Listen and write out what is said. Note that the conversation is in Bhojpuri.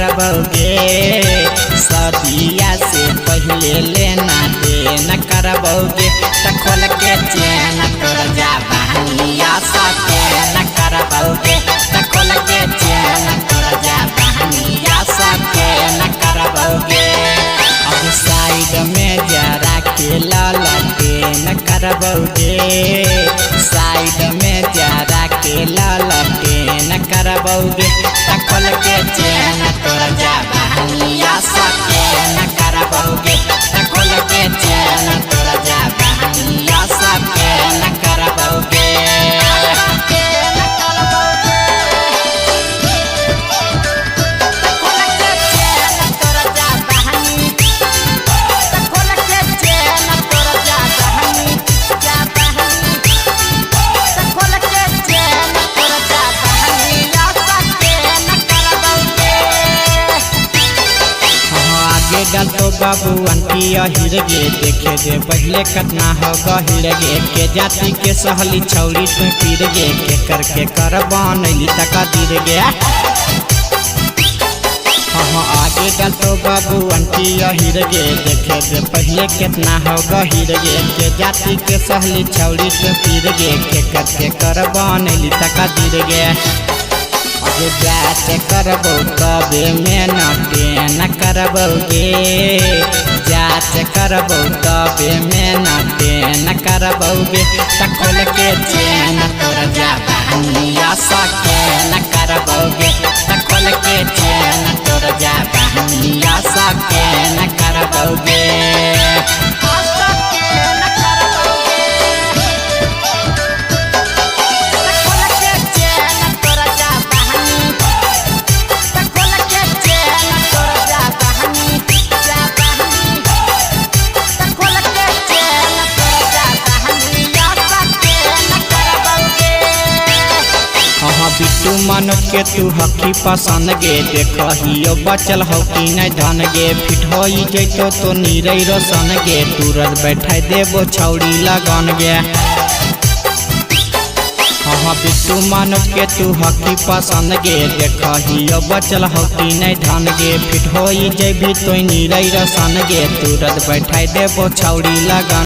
करबोगे। शादिया से पहले लेना देना करबोगे। त खोल के चैन तोर जवानिया साथे न करबोगे। त खोल के चैन तोर जवानिया साथे न करबोगे। अब साइड में जरा के ललटे न करबोगे। साइड में जरा के ललटे न करबोगे। त खोल के चैन तोर जवानिया साथे न करबोगे। त खोल के चैन तोर जवानिया साथे न करबोगे। गल तो बाबू अंटी अहिर गे देखे दे पहले कतना हो गहिर गे। के जाति के सहली छौरी तू पीर गे। के करके कर बनैली तका तीर गे। हाँ आगे गल तो बाबू अंटी अहिर गे देखे दे पहले कितना हो गहिर गे। के जाति के सहली छौरी तू पीर गे। के करके कर बनैली तका तीर गे। जांच करबो तबे मेहनते न करबोगे। जांच करबो तबे मेहनते न करबोगे। त खोल के चैन तोर जवानिया साथे न करबोगे। त खोल के चैन तोर जवानिया साथे न करबोगे। बिट्टू मनोज के तू हकी पसंद गे। देखियो बचल हो कि नहीं धन गे। फिट हो जैतो तो नीरई रोशन गे। तुरंत बैठा देबो छौड़ी लगन गे। हाँ बिट्टू मनोज के तू हकी पसंद गे। देखियो बचल हो कि नहीं धन गे। फिट हो जेबी तो नीरई रोशन गे। तुरंत बैठा देबो छौड़ी लगन।